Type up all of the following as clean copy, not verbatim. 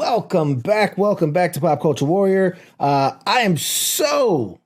Welcome back. Welcome back to Pop Culture Warrior. I am so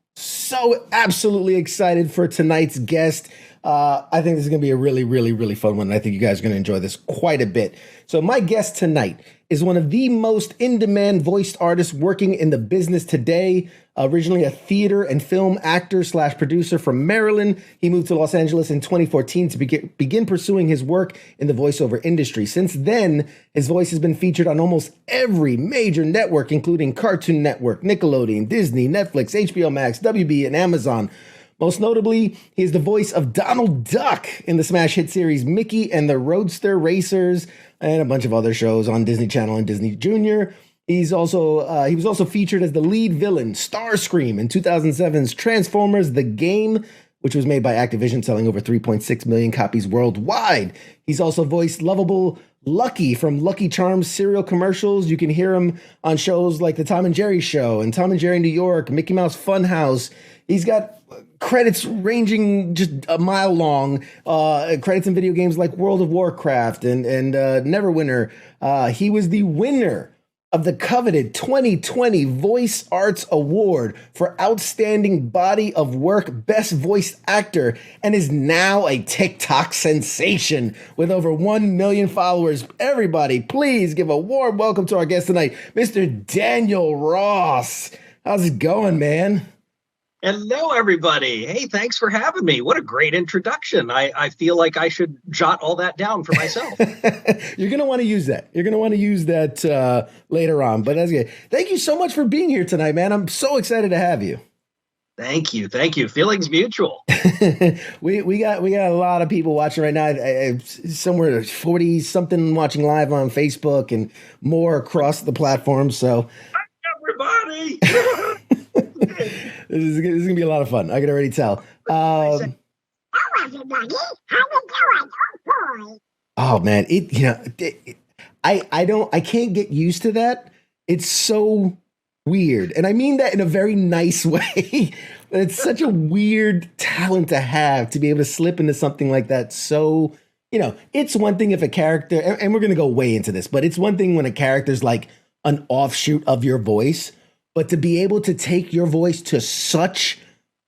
absolutely excited for tonight's guest. I think this is going to be a really fun one. And I think you guys are going to enjoy this quite a bit. So my guest tonight is one of the most in-demand voiced artists working in the business today. Originally a theater and film actor / producer from Maryland, he moved to Los Angeles in 2014 to begin pursuing his work in the voiceover industry. Since then, his voice has been featured on almost every major network, including Cartoon Network, Nickelodeon, Disney, Netflix, HBO Max, WB, and Amazon. Most notably, he is the voice of Donald Duck in the smash hit series Mickey and the Roadster Racers, and a bunch of other shows on Disney Channel and Disney Junior. He was also featured as the lead villain, Starscream, in 2007's Transformers: The Game, which was made by Activision, selling over 3.6 million copies worldwide. He's also voiced lovable Lucky from Lucky Charms cereal commercials. You can hear him on shows like The Tom and Jerry Show and Tom and Jerry New York, Mickey Mouse Funhouse. He's got credits ranging just a mile long, credits in video games like World of Warcraft and Neverwinter. He was the winner of the coveted 2020 Voice Arts Award for Outstanding Body of Work Best Voice Actor and is now a TikTok sensation with over 1 million followers. Everybody, please give a warm welcome to our guest tonight, Mr. Daniel Ross. How's it going, man? Hello, everybody. Hey, thanks for having me. What a great introduction. I feel like I should jot all that down for myself. You're going to want to use that. You're going to want to use that later on. But that's good. Thank you so much for being here tonight, man. I'm so excited to have you. Thank you. Feelings mutual. we got a lot of people watching right now. Somewhere 40 something watching live on Facebook and more across the platform. So everybody. This is gonna be a lot of fun. I can already tell. Oh man, I can't get used to that. It's so weird, and I mean that in a very nice way. It's such a weird talent to have, to be able to slip into something like that. So, it's one thing if a character, and we're gonna go way into this, but it's one thing when a character's like an offshoot of your voice. But to be able to take your voice to such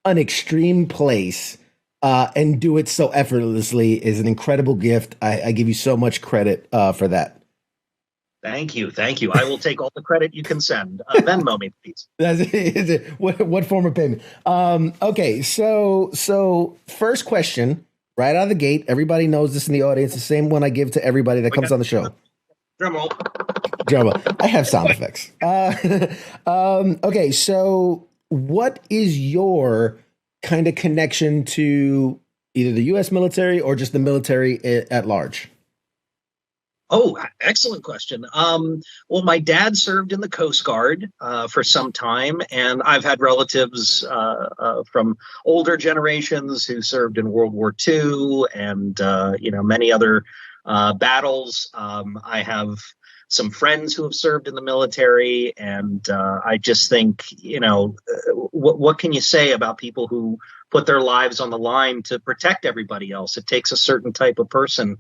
an extreme place and do it so effortlessly is an incredible gift. I give you so much credit for that. Thank you. I will take all the credit you can send. Venmo me, please. What form of payment? Okay, so first question, right out of the gate. Everybody knows this in the audience. The same one I give to everybody that comes on the show. Drum roll. I have sound effects. Okay, so what is your kind of connection to either the U.S. military or just the military at large? Oh, excellent question. Well, my dad served in the Coast Guard for some time, and I've had relatives from older generations who served in World War II and many other battles. I have some friends who have served in the military, and I just think, what can you say about people who put their lives on the line to protect everybody else? It takes a certain type of person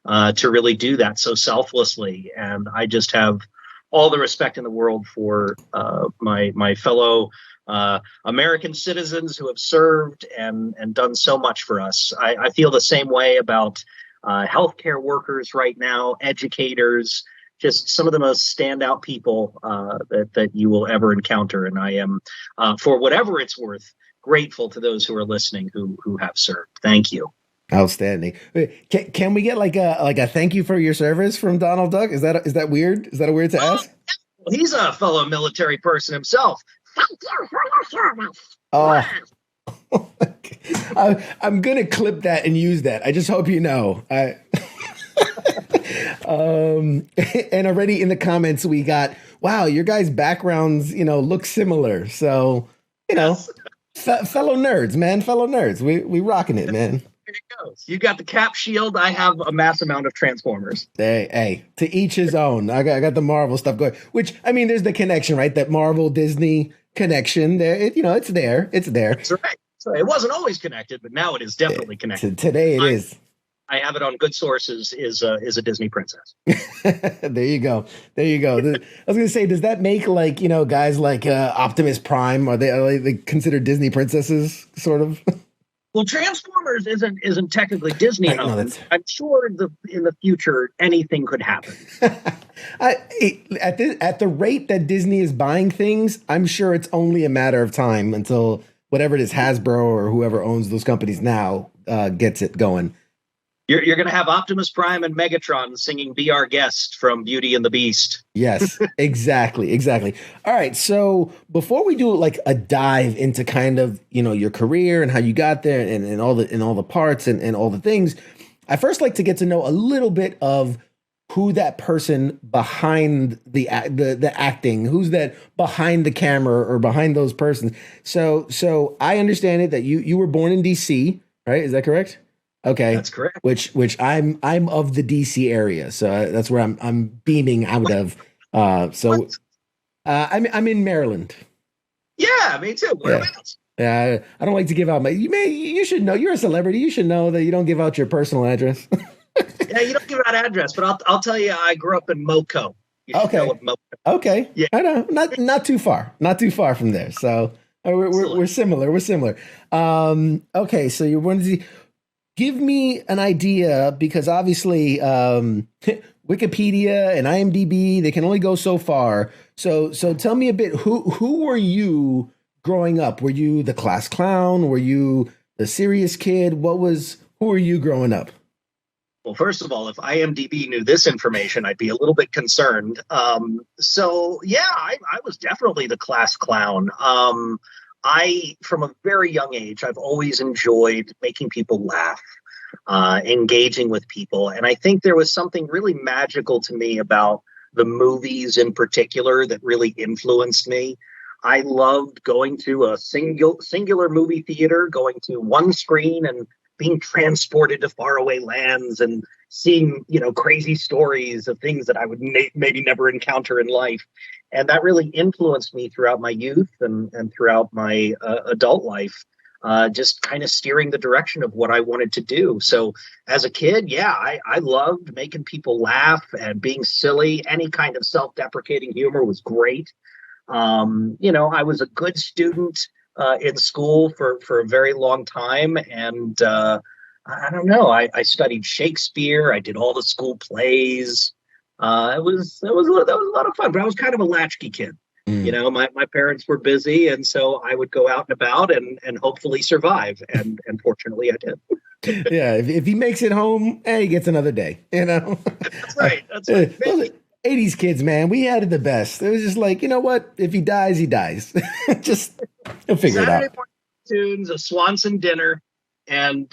to really do that so selflessly, and I just have all the respect in the world for my fellow American citizens who have served and done so much for us. I feel the same way about healthcare workers right now, educators, just some of the most standout people that you will ever encounter. And I am, for whatever it's worth, grateful to those who are listening who have served. Thank you. Outstanding. Can we get like a thank you for your service from Donald Duck? Is that weird? Is that weird to ask? Well, he's a fellow military person himself. Thank you for your service. Oh. I'm gonna clip that and use that. I just hope you know. And already in the comments we got, wow, your guys' backgrounds, look similar. So, Yes. Fellow nerds, we rocking it, man. There it goes. You got the cap shield. I have a mass amount of Transformers. Hey, to each his own. I got the Marvel stuff going, which, I mean, there's the connection, right? That Marvel Disney connection there. It's there. That's right. So it wasn't always connected, but now it is definitely connected. Today it is. I have it on good sources, is a Disney princess. There you go. There you go. I was gonna say, does that make like, guys like Optimus Prime, are they considered Disney princesses, sort of? Well, Transformers isn't technically Disney Right, no, owned. I'm sure in the future anything could happen. At the rate that Disney is buying things, I'm sure it's only a matter of time until whatever it is, Hasbro or whoever owns those companies now, gets it going. You're going to have Optimus Prime and Megatron singing "Be Our Guest" from Beauty and the Beast. Yes, exactly. All right, so before we do like a dive into kind of your career and how you got there and all the parts and all the things, I first like to get to know a little bit of who that person behind the acting, who's that behind the camera or behind those persons. So I understand it that you were born in DC, right? Is that correct? Okay, that's correct. Which I'm of the DC area, so that's where I'm beaming out of. I'm in Maryland. Yeah, me too. Whereabouts? Yeah, I don't like to give out you should know, you're a celebrity. You should know that you don't give out your personal address. Yeah, you don't give out address, but I'll tell you, I grew up in Moco. Okay. Okay. Yeah. I know. Not too far. Not too far from there. So we're similar. We're similar. Okay. So you're one of the. Give me an idea, because obviously Wikipedia and IMDb, they can only go so far. So tell me a bit. Who were you growing up? Were you the class clown? Were you the serious kid? Who were you growing up? Well, first of all, if IMDb knew this information, I'd be a little bit concerned. So yeah, I was definitely the class clown. From a very young age, I've always enjoyed making people laugh, engaging with people. And I think there was something really magical to me about the movies in particular that really influenced me. I loved going to a singular movie theater, going to one screen and being transported to faraway lands and seeing, crazy stories of things that I would maybe never encounter in life. And that really influenced me throughout my youth and throughout my adult life, just kind of steering the direction of what I wanted to do. So as a kid, yeah, I loved making people laugh and being silly. Any kind of self-deprecating humor was great. I was a good student in school for a very long time. And I don't know, I studied Shakespeare. I did all the school plays. That was a lot of fun, but I was kind of a latchkey kid. My parents were busy, and so I would go out and about and hopefully survive. And fortunately I did. Yeah. If he makes it home, he gets another day, That's right. That's right. 80s kids, man, we had it the best. It was just like, you know what? If he dies, he dies. Just he'll figure Saturday it out. morning cartoons, a Swanson dinner, and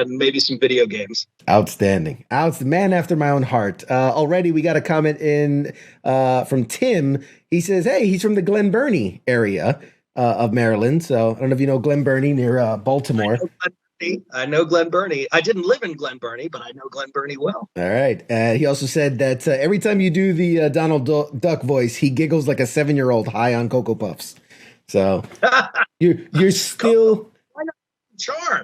maybe some video games. Outstanding. Man after my own heart. Already we got a comment in from Tim. He says, hey, he's from the Glen Burnie area of Maryland. So I don't know if you know Glen Burnie near Baltimore. I know Glen Burnie. I didn't live in Glen Burnie, but I know Glen Burnie well. All right. He also said that every time you do the Donald Duck voice, he giggles like a 7-year-old high on Cocoa Puffs. So you're still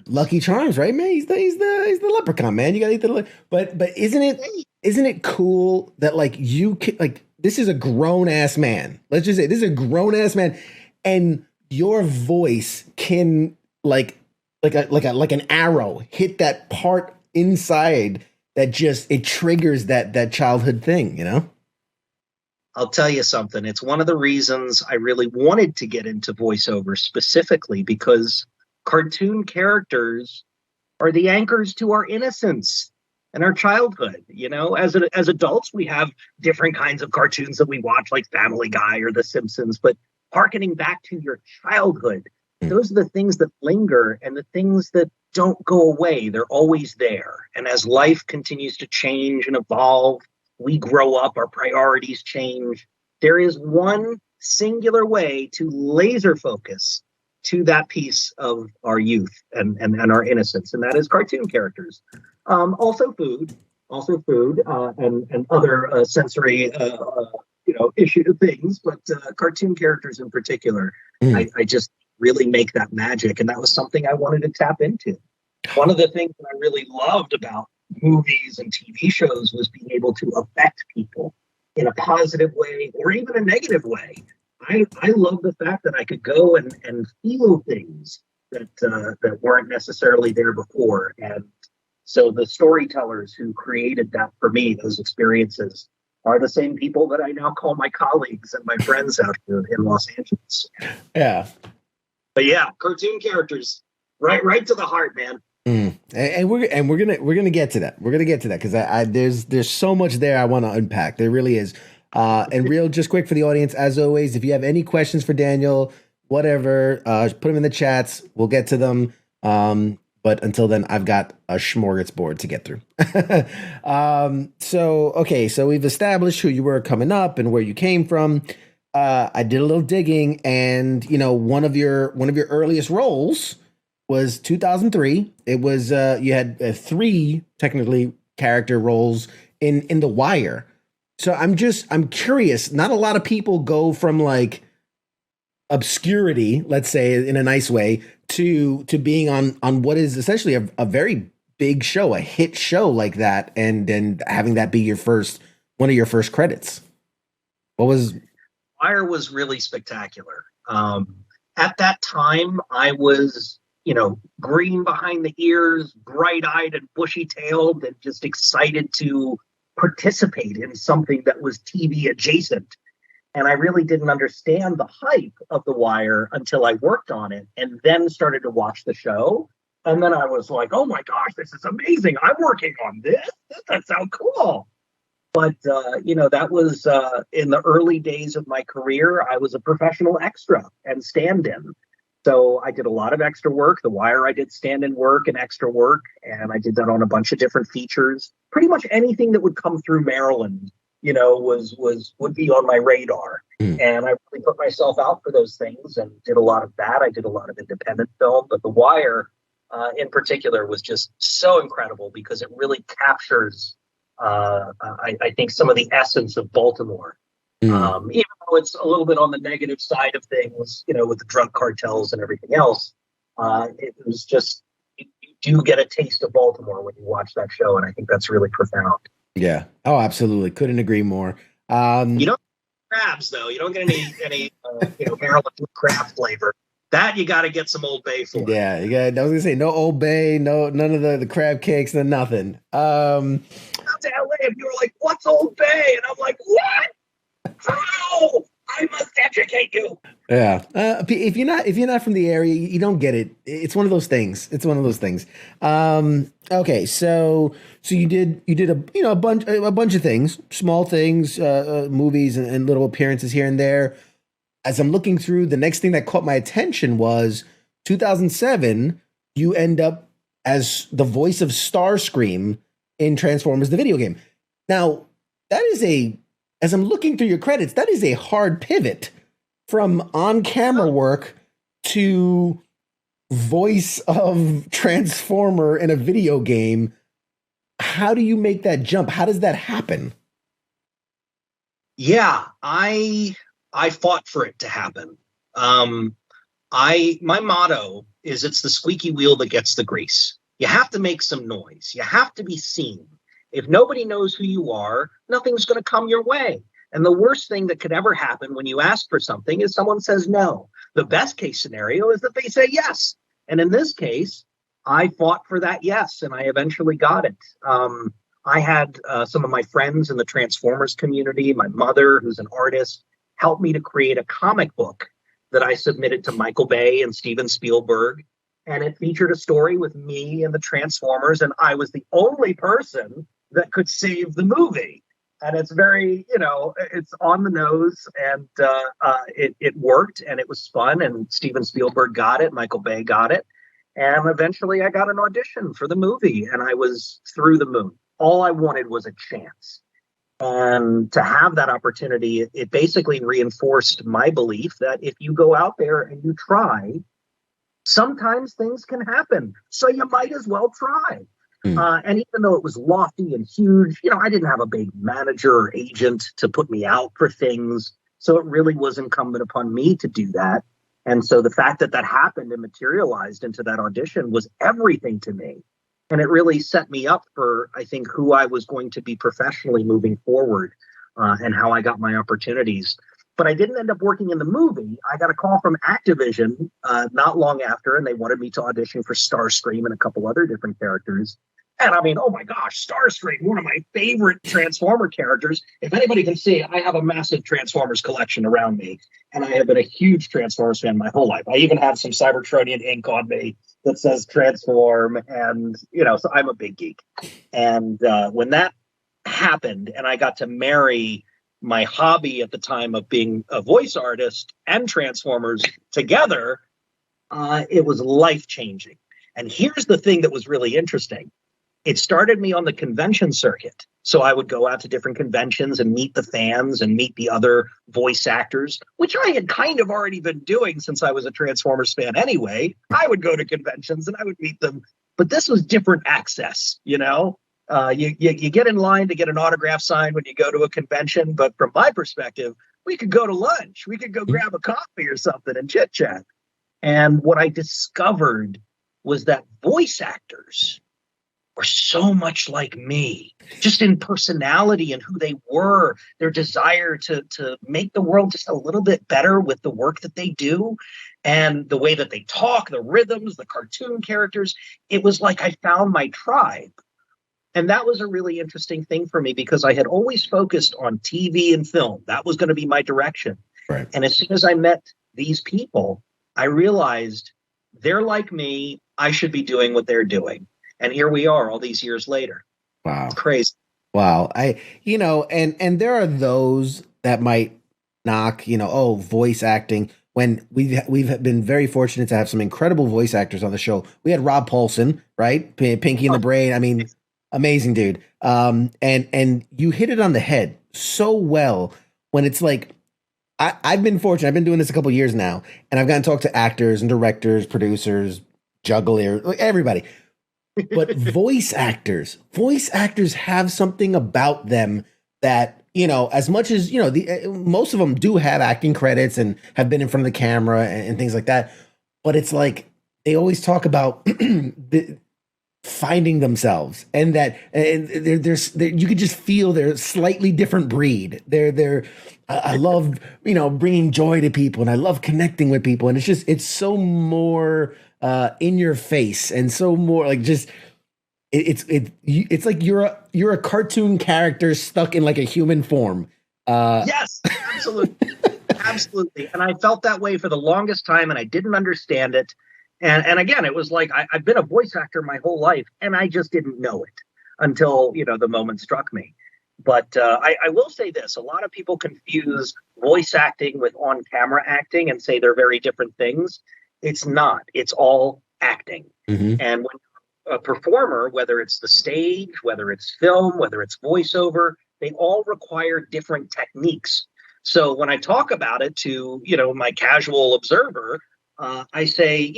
Lucky Charms, right, man? He's the leprechaun, man. You got to eat the but isn't it cool that like you can, like, this is a grown ass man. Let's just say this is a grown ass man, and your voice can like an arrow hit that part inside that just it triggers that childhood thing, I'll tell you something. It's one of the reasons I really wanted to get into voiceover, specifically because cartoon characters are the anchors to our innocence and our childhood. As adults, we have different kinds of cartoons that we watch, like Family Guy or The Simpsons, but hearkening back to your childhood, those are the things that linger and the things that don't go away. They're always there. And as life continues to change and evolve, we grow up, our priorities change. There is one singular way to laser focus to that piece of our youth and our innocence, and that is cartoon characters. Also food, and other sensory issue things, but cartoon characters in particular, I just really make that magic, and that was something I wanted to tap into. One of the things that I really loved about movies and TV shows was being able to affect people in a positive way or even a negative way. I love the fact that I could go and feel things that weren't necessarily there before. And so the storytellers who created that for me, those experiences, are the same people that I now call my colleagues and my friends out here in Los Angeles. Yeah. But yeah, cartoon characters, right to the heart, man. And we're gonna get to that. We're gonna get to that because there's so much there I want to unpack. There really is. And real, just quick for the audience, as always, if you have any questions for Daniel, whatever, put them in the chats. We'll get to them. But until then, I've got a smorgasbord to get through. So we've established who you were coming up and where you came from. I did a little digging, and one of your earliest roles was 2003. It was you had 3 technically character roles in The Wire. So I'm curious. Not a lot of people go from like obscurity, let's say in a nice way, to being on what is essentially a very big show, a hit show like that, and then having that be one of your first credits. Wire was really spectacular. At that time, I was, green behind the ears, bright-eyed and bushy-tailed, and just excited to participate in something that was TV adjacent. And I really didn't understand the hype of The Wire until I worked on it and then started to watch the show. And then I was like, oh my gosh, this is amazing. I'm working on this. That sounds cool. But, that was in the early days of my career. I was a professional extra and stand-in. So I did a lot of extra work. The Wire, I did stand-in work and extra work. And I did that on a bunch of different features. Pretty much anything that would come through Maryland, would be on my radar. And I really put myself out for those things and did a lot of that. I did a lot of independent film. But The Wire, in particular, was just so incredible because it really captures I think some of the essence of Baltimore, even though it's a little bit on the negative side of things, with the drug cartels and everything else. It was just, you do get a taste of Baltimore when you watch that show. And I think that's really profound. Yeah. Oh, absolutely. Couldn't agree more. You don't get crabs though. You don't get any Maryland crab flavor. That you got to get some Old Bay for. Yeah, I was gonna say no Old Bay, none of the crab cakes, no nothing. Out to LA, and you were like, "What's Old Bay?" And I'm like, "What? How? I must educate you." Yeah, if you're not from the area, you don't get it. It's one of those things. Okay, so you did a bunch of things, small things, movies and little appearances here and there. As I'm looking through, the next thing that caught my attention was 2007. You end up as the voice of Starscream in Transformers, the video game. Now, that is as I'm looking through your credits, that is a hard pivot from on-camera work to voice of Transformer in a video game. How do you make that jump? How does that happen? Yeah, I fought for it to happen. My motto is it's the squeaky wheel that gets the grease. You have to make some noise. You have to be seen. If nobody knows who you are, nothing's going to come your way. And the worst thing that could ever happen when you ask for something is someone says no. The best case scenario is that they say yes. And in this case, I fought for that yes, and I eventually got it. I had some of my friends in the Transformers community, my mother, who's an artist, helped me to create a comic book that I submitted to Michael Bay and Steven Spielberg. And it featured a story with me and the Transformers, and I was the only person that could save the movie. And it's very, it's on the nose, and it worked, and it was fun, and Steven Spielberg got it, Michael Bay got it. And eventually I got an audition for the movie, and I was through the moon. All I wanted was a chance. And to have that opportunity, it basically reinforced my belief that if you go out there and you try, sometimes things can happen. So you might as well try. And even though it was lofty and huge, I didn't have a big manager or agent to put me out for things. So it really was incumbent upon me to do that. And so the fact that that happened and materialized into that audition was everything to me. And it really set me up for, I think, who I was going to be professionally moving forward, and how I got my opportunities. But I didn't end up working in the movie. I got a call from Activision not long after, and they wanted me to audition for Starscream and a couple other different characters. And I mean, oh my gosh, Starscream, one of my favorite Transformer characters. If anybody can see, I have a massive Transformers collection around me, and I have been a huge Transformers fan my whole life. I even have some Cybertronian ink on me that says Transform, and, so I'm a big geek. And when that happened and I got to marry my hobby at the time of being a voice artist and Transformers together, it was life-changing. And here's the thing that was really interesting. It started me on the convention circuit. So I would go out to different conventions and meet the fans and meet the other voice actors, which I had kind of already been doing since I was a Transformers fan anyway. I would go to conventions and I would meet them. But this was different access, You get in line to get an autograph signed when you go to a convention. But from my perspective, we could go to lunch. We could go grab a coffee or something and chit chat. And what I discovered was that voice actors were so much like me, just in personality and who they were, their desire to make the world just a little bit better with the work that they do, and the way that they talk, the rhythms, the cartoon characters. It was like I found my tribe. And that was a really interesting thing for me because I had always focused on TV and film. That was going to be my direction. Right. And as soon as I met these people, I realized they're like me. I should be doing what they're doing. And here we are all these years later. Wow. It's crazy. Wow. And there are those that might knock, voice acting, when we've been very fortunate to have some incredible voice actors on the show. We had Rob Paulson, right? Pinky in the Brain. I mean, amazing dude. And you hit it on the head so well when it's like, I've been fortunate. I've been doing this a couple years now, and I've gotten to talk to actors and directors, producers, jugglers, everybody. But voice actors have something about them that, as much as, most of them do have acting credits and have been in front of the camera and things like that. But it's like, they always talk about finding themselves, and that they're you could just feel they're a slightly different breed. I love, bringing joy to people, and I love connecting with people. And it's so more in your face, and so more like just it's like you're a cartoon character stuck in like a human form. Yes, absolutely. Absolutely. And I felt that way for the longest time, and I didn't understand it. And again, it was like I've been a voice actor my whole life, and I just didn't know it until, the moment struck me. But I will say this. A lot of people confuse voice acting with on-camera acting and say they're very different things. It's not. It's all acting. Mm-hmm. And when a performer, whether it's the stage, whether it's film, whether it's voiceover, they all require different techniques. So when I talk about it to, my casual observer, I say,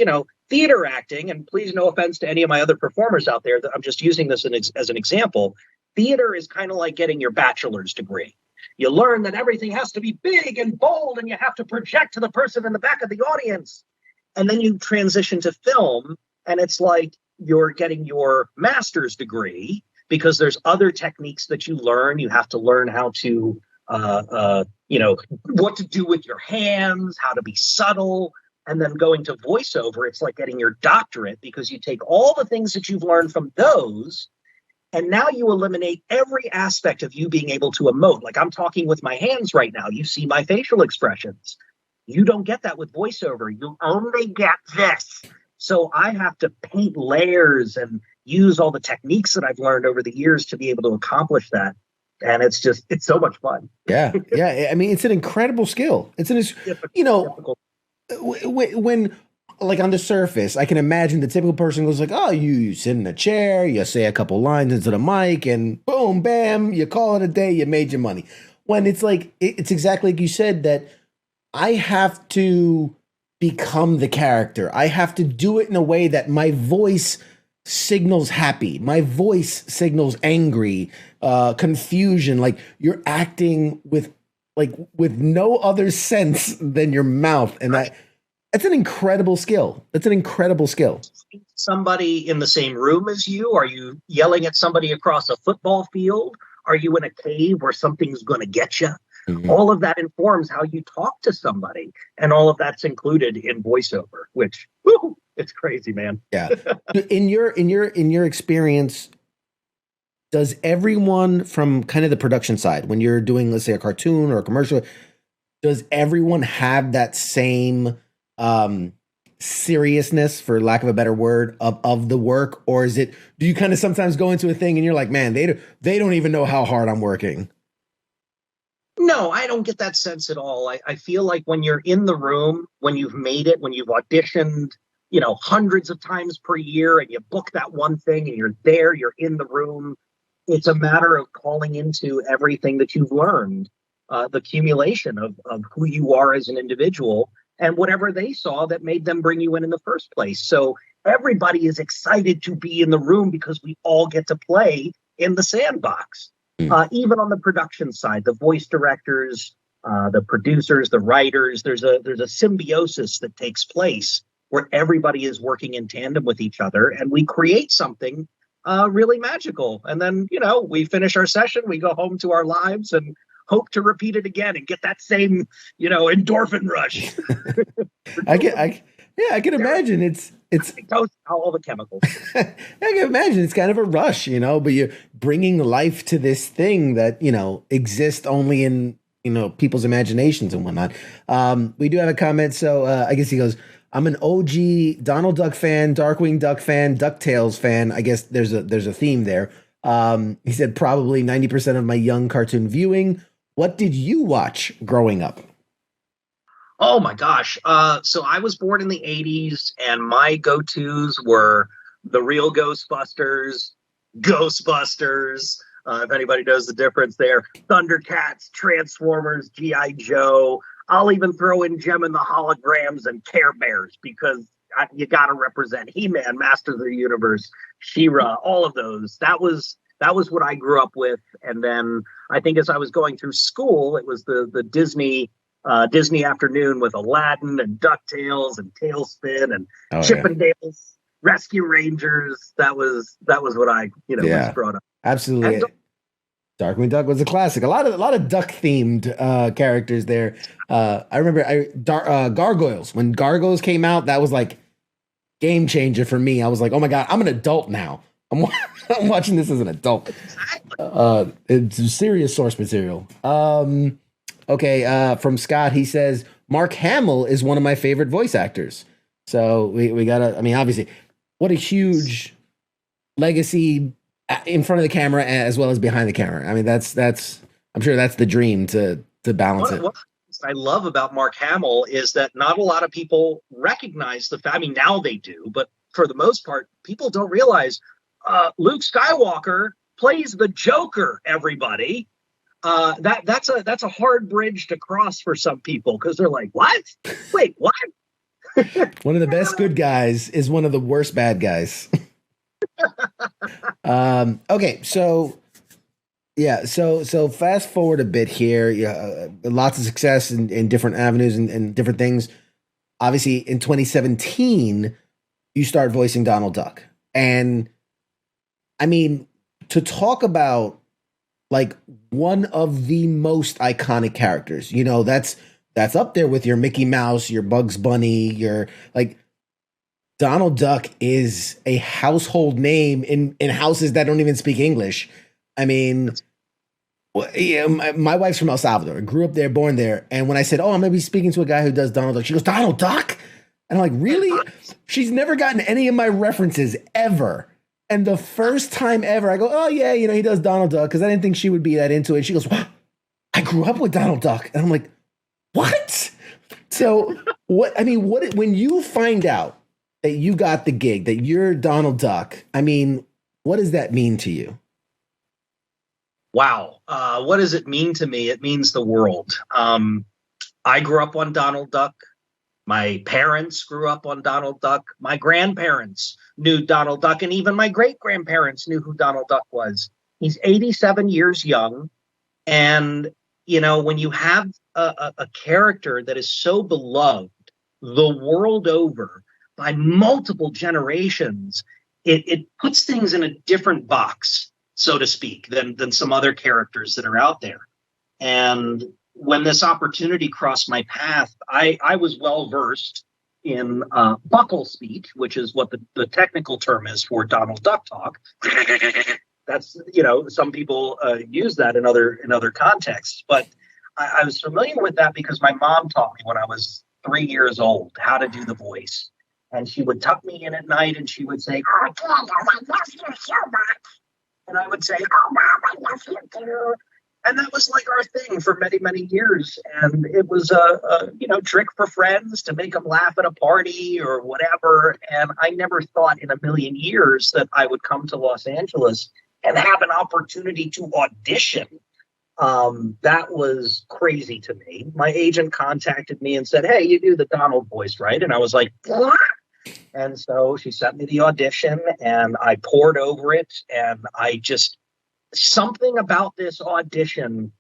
theater acting, and please no offense to any of my other performers out there, that I'm just using this as an example. Theater is kind of like getting your bachelor's degree. You learn that everything has to be big and bold, and you have to project to the person in the back of the audience. And then you transition to film, and it's like you're getting your master's degree, because there's other techniques that you learn. You have to learn how to, what to do with your hands, how to be subtle. And then going to voiceover, it's like getting your doctorate, because you take all the things that you've learned from those, and now you eliminate every aspect of you being able to emote. Like I'm talking with my hands right now. You see my facial expressions. You don't get that with voiceover. You only get this. So I have to paint layers and use all the techniques that I've learned over the years to be able to accomplish that. And it's so much fun. Yeah. Yeah. I mean, it's an incredible skill. Difficult. When like on the surface, I can imagine the typical person goes like, oh, you sit in a chair, you say a couple lines into the mic, and boom, bam, you call it a day, you made your money. When it's like, it's exactly like you said, that I have to become the character. I have to do it in a way that my voice signals happy. My voice signals angry, confusion. Like you're acting with no other sense than your mouth. And That's an incredible skill. That's an incredible skill. Somebody in the same room as you? Are you yelling at somebody across a football field? Are you in a cave where something's going to get you? Mm-hmm. All of that informs how you talk to somebody, and all of that's included in voiceover, which it's crazy, man. Yeah. In your experience, does everyone from kind of the production side, when you're doing, let's say, a cartoon or a commercial, does everyone have that same seriousness, for lack of a better word, of the work? Or is it, do you kind of sometimes go into a thing and you're like, man, they don't even know how hard I'm working? No, I don't get that sense at all. I feel like when you're in the room, when you've made it, when you've auditioned, hundreds of times per year, and you book that one thing and you're there, you're in the room, it's a matter of calling into everything that you've learned, the accumulation of who you are as an individual and whatever they saw that made them bring you in the first place. So everybody is excited to be in the room because we all get to play in the sandbox. Even on the production side, the voice directors, the producers, the writers, there's a symbiosis that takes place where everybody is working in tandem with each other, and we create something really magical. And then, we finish our session, we go home to our lives and hope to repeat it again and get that same, endorphin rush. I can imagine it's all the chemicals. I can imagine it's kind of a rush, but you're bringing life to this thing that, exists only in, people's imaginations and whatnot. We do have a comment. So I guess he goes, I'm an OG Donald Duck fan, Darkwing Duck fan, DuckTales fan. I guess there's a theme there. He said probably 90% of my young cartoon viewing. What did you watch growing up? Oh my gosh. So I was born in the 80s, and my go-tos were the real Ghostbusters, if anybody knows the difference there, Thundercats, Transformers, G.I. Joe. I'll even throw in Gem and the Holograms and Care Bears, because you got to represent He-Man, Masters of the Universe, She-Ra, all of those. That was what I grew up with. And then I think as I was going through school, it was the Disney afternoon with Aladdin and DuckTales and Tailspin and Chip and Dale's Rescue Rangers. That was what I was brought up. Absolutely. And Darkwing Duck was a classic. A lot of duck themed characters there. I remember Gargoyles. When Gargoyles came out, that was like game changer for me. I was like, oh my God, I'm an adult now. I'm watching this as an adult. Exactly. It's serious source material. Okay, from Scott, he says, Mark Hamill is one of my favorite voice actors. So we gotta, obviously, what a huge legacy in front of the camera as well as behind the camera. That's I'm sure that's the dream to balance it. What I love about Mark Hamill is that not a lot of people recognize the fact. Now they do, but for the most part, people don't realize Luke Skywalker plays the Joker, everybody. That's a hard bridge to cross for some people, because they're like, what? Wait, what? One of the best good guys is one of the worst bad guys. Okay, so fast forward a bit here. Lots of success in different avenues and different things. Obviously, in 2017, you start voicing Donald Duck, and to talk about like one of the most iconic characters, that's up there with your Mickey Mouse, your Bugs Bunny, your like Donald Duck is a household name in houses that don't even speak English. My wife's from El Salvador, grew up there, born there. And when I said, oh, I'm going to be speaking to a guy who does Donald Duck, she goes, Donald Duck? And I'm like, really? She's never gotten any of my references ever. And the first time ever, I go, oh, yeah, he does Donald Duck, because I didn't think she would be that into it. And she goes, I grew up with Donald Duck. And I'm like, what? So when you find out that you got the gig, that you're Donald Duck, what does that mean to you? Wow. What does it mean to me? It means the world. I grew up on Donald Duck. My parents grew up on Donald Duck. My grandparents knew Donald Duck, and even my great-grandparents knew who Donald Duck was. He's 87 years young, and when you have a character that is so beloved the world over by multiple generations, it puts things in a different box, so to speak, than some other characters that are out there. And when this opportunity crossed my path, I was well versed in buckle speech, which is what the technical term is for Donald Duck talk. That's, some people use that in other contexts, but I was familiar with that because my mom taught me when I was 3 years old how to do the voice. And she would tuck me in at night and she would say, "Oh, Daniel, I love you so much." And I would say, "Oh, Mom, I love you too." And that was like our thing for many, many years. And it was a trick for friends to make them laugh at a party or whatever. And I never thought in a million years that I would come to Los Angeles and have an opportunity to audition. That was crazy to me. My agent contacted me and said, "Hey, you do the Donald voice, right?" And I was like, "What?" And so she sent me the audition and I poured over it. And something about this audition,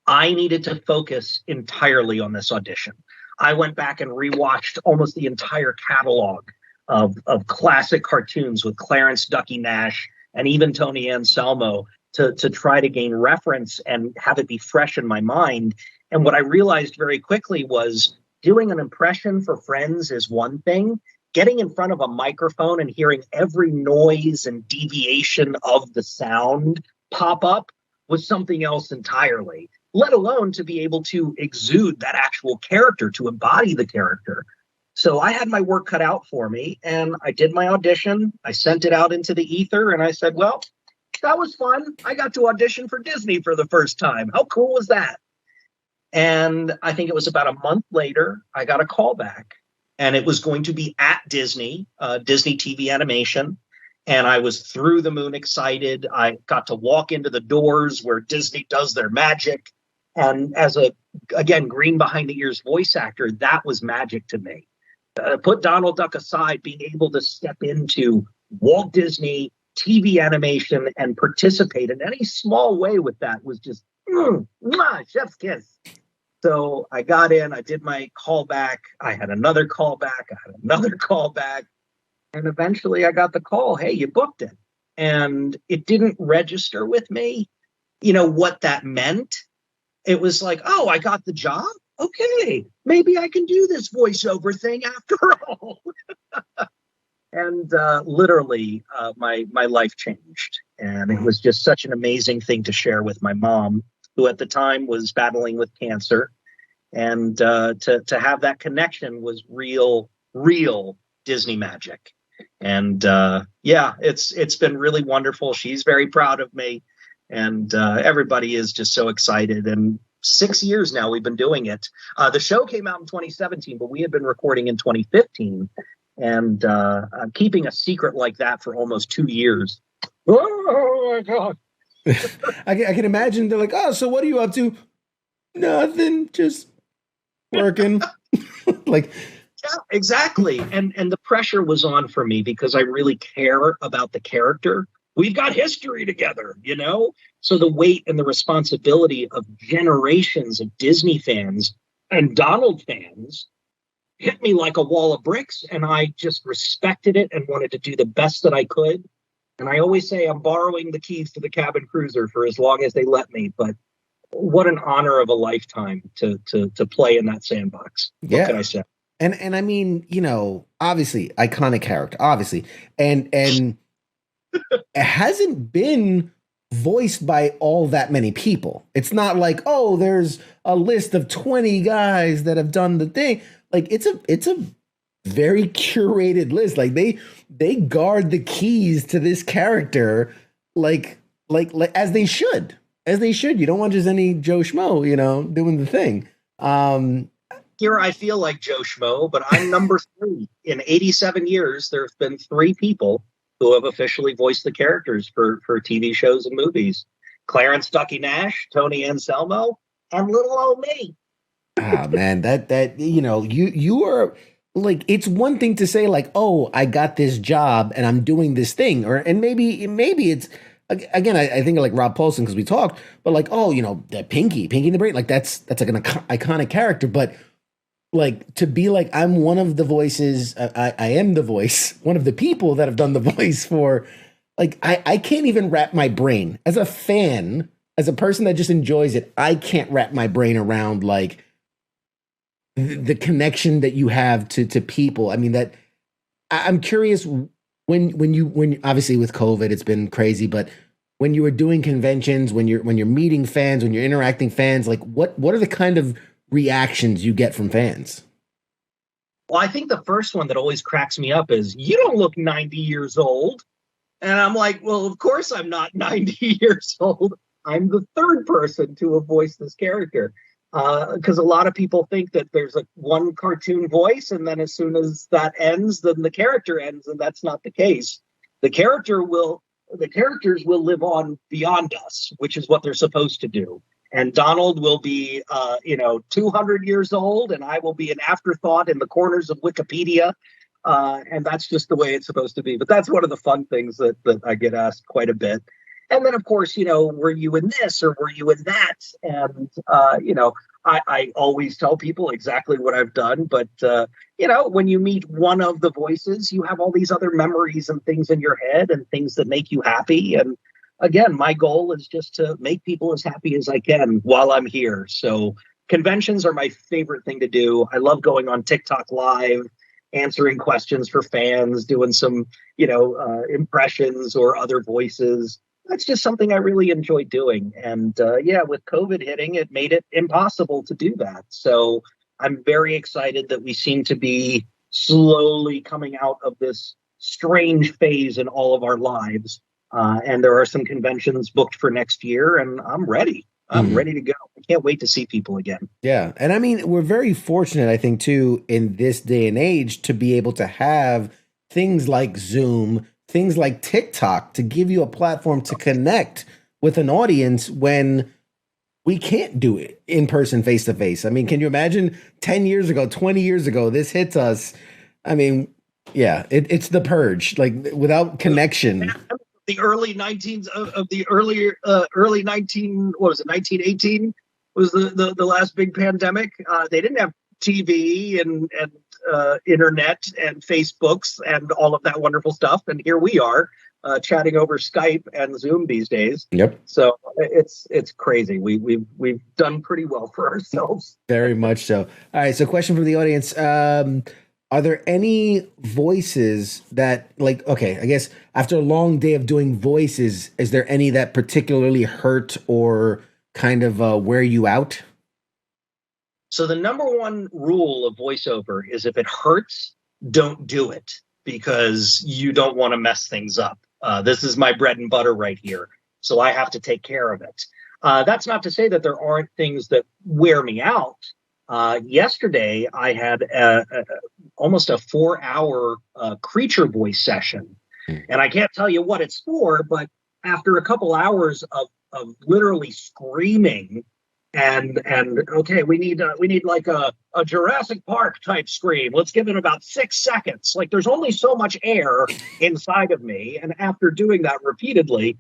I needed to focus entirely on this audition. I went back and rewatched almost the entire catalog of classic cartoons with Clarence Ducky Nash and even Tony Anselmo to try to gain reference and have it be fresh in my mind. And what I realized very quickly was doing an impression for friends is one thing. Getting in front of a microphone and hearing every noise and deviation of the sound pop up was something else entirely, let alone to be able to exude that actual character, to embody the character. So I had my work cut out for me and I did my audition. I sent it out into the ether and I said, well, that was fun. I got to audition for Disney for the first time. How cool was that? And I think it was about a month later, I got a call back. And it was going to be at Disney, Disney TV animation. And I was through the moon excited. I got to walk into the doors where Disney does their magic. And as again, green behind the ears voice actor, that was magic to me. Put Donald Duck aside, being able to step into Walt Disney TV animation and participate in any small way with that was just chef's kiss. So I got in, I did my callback. I had another callback. I had another callback. And eventually I got the call, "Hey, you booked it." And it didn't register with me, what that meant. It was like, oh, I got the job? Okay, maybe I can do this voiceover thing after all. And literally, my life changed. And it was just such an amazing thing to share with my mom, who at the time was battling with cancer. And to have that connection was real Disney magic. And it's been really wonderful. She's very proud of me. And everybody is just so excited. And 6 years now we've been doing it. The show came out in 2017, but we had been recording in 2015. And keeping a secret like that for almost 2 years. Oh, my God. I can imagine they're like, "Oh, so what are you up to?" "Nothing, just working." Like, yeah, exactly. And the pressure was on for me because I really care about the character. We've got history together, So the weight and the responsibility of generations of Disney fans and Donald fans hit me like a wall of bricks. And I just respected it and wanted to do the best that I could. And I always say I'm borrowing the keys to the cabin cruiser for as long as they let me. But what an honor of a lifetime to play in that sandbox. Yeah. What can I say? And I mean, obviously iconic character, obviously. And it hasn't been voiced by all that many people. It's not like, oh, there's a list of 20 guys that have done the thing. Like it's a very curated list. Like they guard the keys to this character like as they should. You don't want just any Joe Schmo, doing the thing. Here I feel like Joe Schmo, but I'm number 3. In 87 years, there have been 3 people who have officially voiced the characters for TV shows and movies. Clarence Ducky Nash, Tony Anselmo, and little old me. Ah, man, that you are like, it's one thing to say like, "Oh, I got this job and I'm doing this thing," and maybe it's, again, I think of like Rob Paulson because we talked, but like, oh, that Pinky in the Brain, like that's like an iconic character. But like to be like I'm one of the voices. I am the voice, one of the people that have done the voice for. Like I can't even wrap my brain as a fan, as a person that just enjoys it. I can't wrap my brain around like the connection that you have to people. I mean that I'm curious when obviously with COVID it's been crazy, but when you were doing conventions, when you're meeting fans, when you're interacting fans, like what are the kind of reactions you get from fans? Well, I think the first one that always cracks me up is, "You don't look 90 years old." And I'm like, well, of course I'm not 90 years old. I'm the third person to have voiced this character. Because a lot of people think that there's a one cartoon voice, and then as soon as that ends, then the character ends, and that's not the case. The character will, the characters will live on beyond us, which is what they're supposed to do. And Donald will be, 200 years old, and I will be an afterthought in the corners of Wikipedia. And that's just the way it's supposed to be. But that's one of the fun things that I get asked quite a bit. And then, of course, were you in this or were you in that? And, I always tell people exactly what I've done. But, when you meet one of the voices, you have all these other memories and things in your head and things that make you happy. And again, my goal is just to make people as happy as I can while I'm here. So conventions are my favorite thing to do. I love going on TikTok Live, answering questions for fans, doing some, impressions or other voices. That's just something I really enjoy doing. And with COVID hitting, it made it impossible to do that. So I'm very excited that we seem to be slowly coming out of this strange phase in all of our lives. And there are some conventions booked for next year, and I'm ready. I'm ready to go. I can't wait to see people again. Yeah. And I mean, we're very fortunate, I think, too, in this day and age to be able to have things like Zoom, things like TikTok to give you a platform to connect with an audience when we can't do it in person, face to face. I mean, can you imagine 10 years ago, 20 years ago, this hits us? I mean, yeah, it's the purge, like without connection. The early 19s of the early 19, what was it, 1918 was the last big pandemic. They didn't have TV and internet and Facebooks and all of that wonderful stuff, and here we are chatting over Skype and Zoom these days. Yep. So it's crazy. We've done pretty well for ourselves. Very much so. All right, so question from the audience. Are there any voices that, like, okay, I guess after a long day of doing voices, is there any that particularly hurt or kind of wear you out? So the number one rule of voiceover is if it hurts, don't do it, because you don't want to mess things up. This is my bread and butter right here, so I have to take care of it. That's not to say that there aren't things that wear me out. Yesterday, I had almost a 4-hour creature voice session. And I can't tell you what it's for, but after a couple hours of literally screaming and okay, we need like a Jurassic Park type scream. Let's give it about 6 seconds. Like, there's only so much air inside of me. And after doing that repeatedly,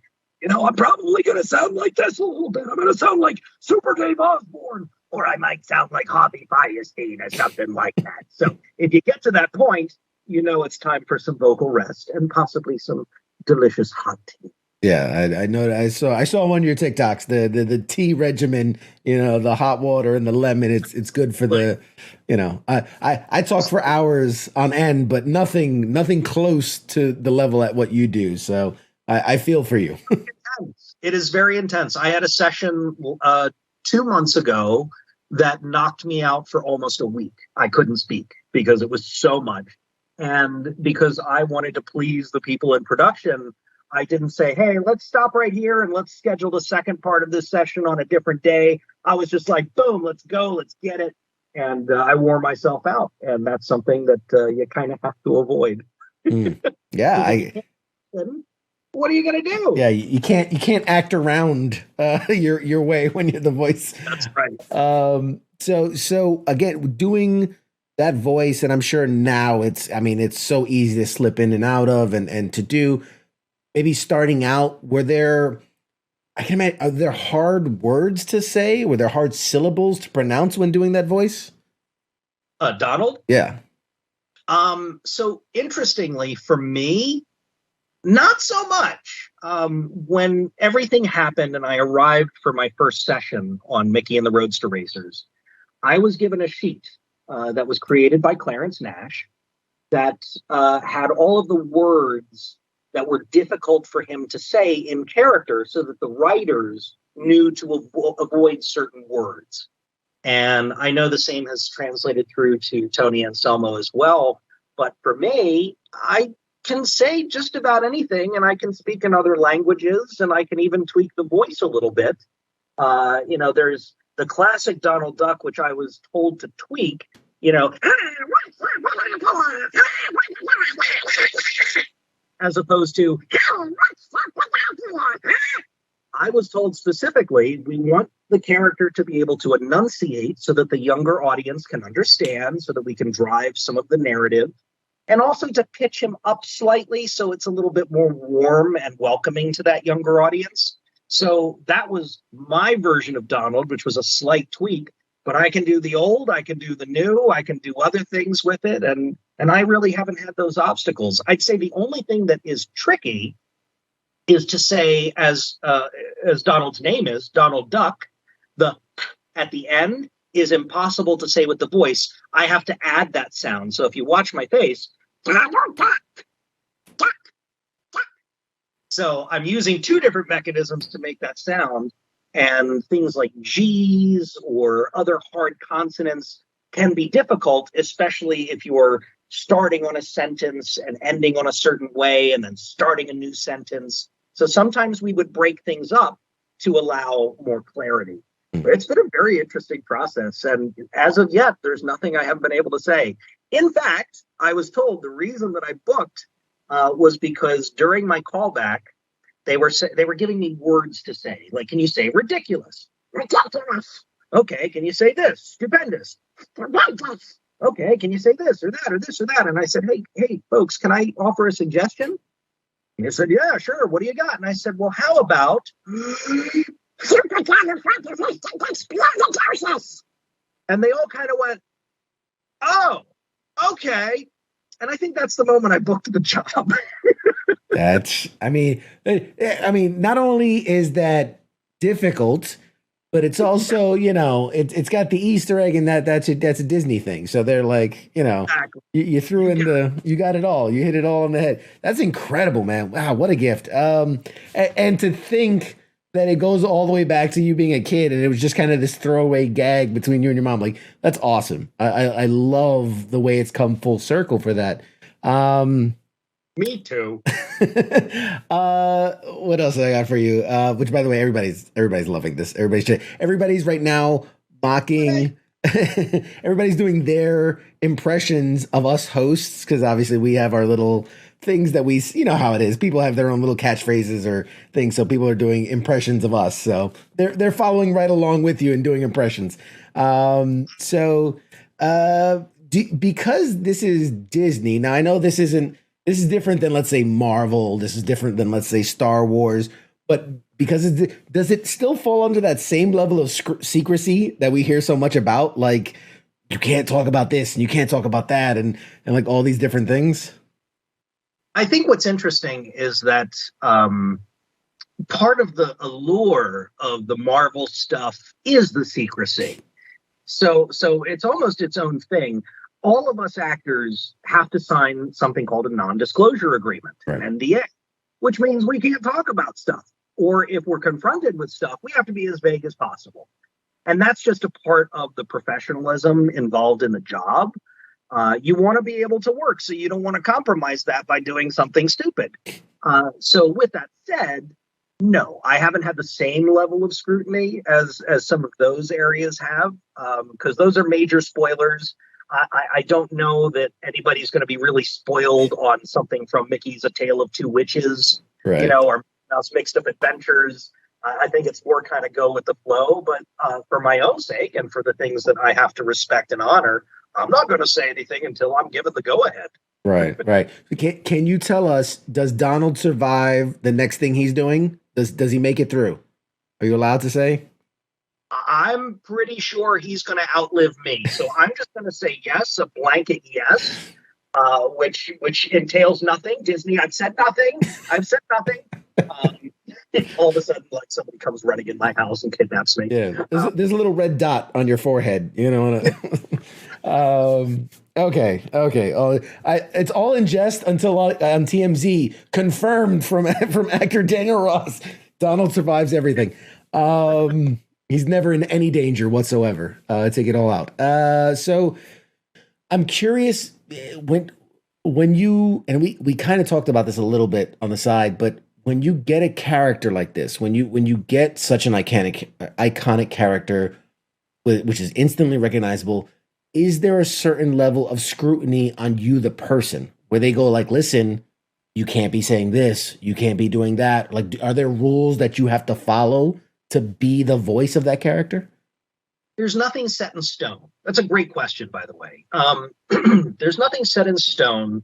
I'm probably going to sound like this a little bit. I'm going to sound like Super Dave Osborne, or I might sound like Harvey Firestein or something like that. So if you get to that point, it's time for some vocal rest and possibly some delicious hot tea. Yeah, I know. I saw one of your TikToks, the tea regimen, the hot water and the lemon. It's good for the, I talk for hours on end, but nothing close to the level at what you do. So I feel for you. It is very intense. I had a session 2 months ago that knocked me out for almost a week. I couldn't speak because it was so much. And because I wanted to please the people in production, I didn't say, hey, let's stop right here and let's schedule the second part of this session on a different day. I was just like, boom, let's go, let's get it. And I wore myself out. And that's something that you kind of have to avoid. Yeah. What are you going to do? Yeah, you can't act around your way when you're the voice. That's right. So again, doing that voice, and I'm sure now it's so easy to slip in and out of and to do. Maybe starting out, I can imagine, are there hard words to say? Were there hard syllables to pronounce when doing that voice? Donald? Yeah. So interestingly, for me, not so much. When everything happened and I arrived for my first session on Mickey and the Roadster Racers, I was given a sheet that was created by Clarence Nash that had all of the words that were difficult for him to say in character so that the writers knew to avoid certain words. And I know the same has translated through to Tony Anselmo as well. But for me, I can say just about anything, and I can speak in other languages, and I can even tweak the voice a little bit. There's the classic Donald Duck, which I was told to tweak, as opposed to, I was told specifically, we want the character to be able to enunciate so that the younger audience can understand, so that we can drive some of the narrative, and also to pitch him up slightly so it's a little bit more warm and welcoming to that younger audience. So that was my version of Donald, which was a slight tweak, but I can do the old, I can do the new, I can do other things with it, and I really haven't had those obstacles. I'd say the only thing that is tricky is to say, as Donald's name is, Donald Duck, the at the end is impossible to say with the voice. I have to add that sound. So if you watch my face, Donald Duck, Duck, Duck. So I'm using two different mechanisms to make that sound, and things like G's or other hard consonants can be difficult, especially if you're starting on a sentence and ending on a certain way and then starting a new sentence. So sometimes we would break things up to allow more clarity. It's been a very interesting process. And as of yet, there's nothing I haven't been able to say. In fact, I was told the reason that I booked was because during my callback, they were giving me words to say. Like, can you say ridiculous? Ridiculous. Okay, can you say this? Stupendous. Stupendous. Okay, can you say this or that or this or that? And I said, hey, folks, can I offer a suggestion? And they said, yeah, sure. What do you got? And I said, well, how about supercalifragilisticexpialidocious? And they all kind of went, oh, okay. And I think that's the moment I booked the job. Not only is that difficult, but it's also, it's got the Easter egg, and that's a Disney thing. So they're like, Exactly. you threw in you got it all. You hit it all on the head. That's incredible, man. Wow, what a gift. And to think that it goes all the way back to you being a kid, and it was just kind of this throwaway gag between you and your mom. Like, that's awesome. I love the way it's come full circle for that. Me too. What else I got for you? Which, by the way, everybody's loving this. Everybody's right now mocking. Everybody's doing their impressions of us hosts, because obviously we have our little things that we, how it is. People have their own little catchphrases or things, so people are doing impressions of us. So they're following right along with you and doing impressions. Because this is Disney. Now I know this is different than, let's say, Marvel. This is different than, let's say, Star Wars. But because does it still fall under that same level of secrecy that we hear so much about? Like, you can't talk about this and you can't talk about that, and like all these different things. I think what's interesting is that part of the allure of the Marvel stuff is the secrecy. So it's almost its own thing. All of us actors have to sign something called a non-disclosure agreement, right. an NDA, which means we can't talk about stuff. Or if we're confronted with stuff, we have to be as vague as possible. And that's just a part of the professionalism involved in the job. You want to be able to work, so you don't want to compromise that by doing something stupid. So with that said, no, I haven't had the same level of scrutiny as some of those areas have, because those are major spoilers. I don't know that anybody's going to be really spoiled on something from Mickey's A Tale of Two Witches, right. Or Mouse Mixed Up Adventures. I think it's more kind of go with the flow, but for my own sake and for the things that I have to respect and honor, I'm not going to say anything until I'm given the go-ahead. Right. Can you tell us, does Donald survive the next thing he's doing? Does he make it through? Are you allowed to say? I'm pretty sure he's going to outlive me. So I'm just going to say yes, a blanket yes, which entails nothing. Disney, I've said nothing. I've said nothing. Um, all of a sudden, like somebody comes running in my house and kidnaps me. Yeah, there's a little red dot on your forehead. You know. Okay. Oh, it's all in jest until on TMZ confirmed from actor Daniel Ross. Donald survives everything. He's never in any danger whatsoever. Take it all out. So I'm curious when you, and we kind of talked about this a little bit on the side, but when you get a character like this, when you get such an iconic character which is instantly recognizable, is there a certain level of scrutiny on you, the person, where they go like, listen, you can't be saying this, you can't be doing that? Like, are there rules that you have to follow to be the voice of that character? There's nothing set in stone. That's a great question, by the way. There's nothing set in stone,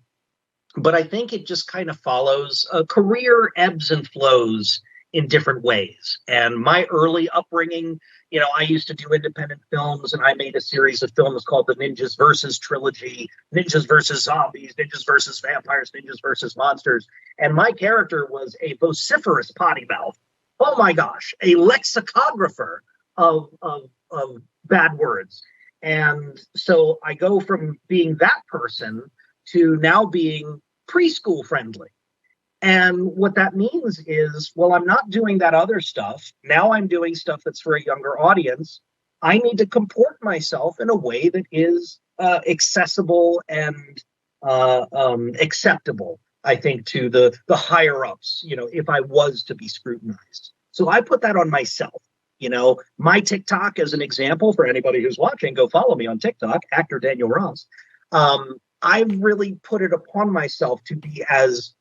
but I think it just kind of follows. A career ebbs and flows in different ways. And my early upbringing, I used to do independent films, and I made a series of films called the Ninjas Versus Trilogy, Ninjas Versus Zombies, Ninjas Versus Vampires, Ninjas Versus Monsters. And my character was a vociferous potty mouth. Oh my gosh, a lexicographer of bad words. And so I go from being that person to now being preschool friendly. And what that means is, well, I'm not doing that other stuff. Now I'm doing stuff that's for a younger audience. I need to comport myself in a way that is accessible and acceptable, I think, to the higher ups, if I was to be scrutinized. So I put that on myself. My TikTok, as an example, for anybody who's watching, go follow me on TikTok, actor Daniel Ross. I really put it upon myself to be as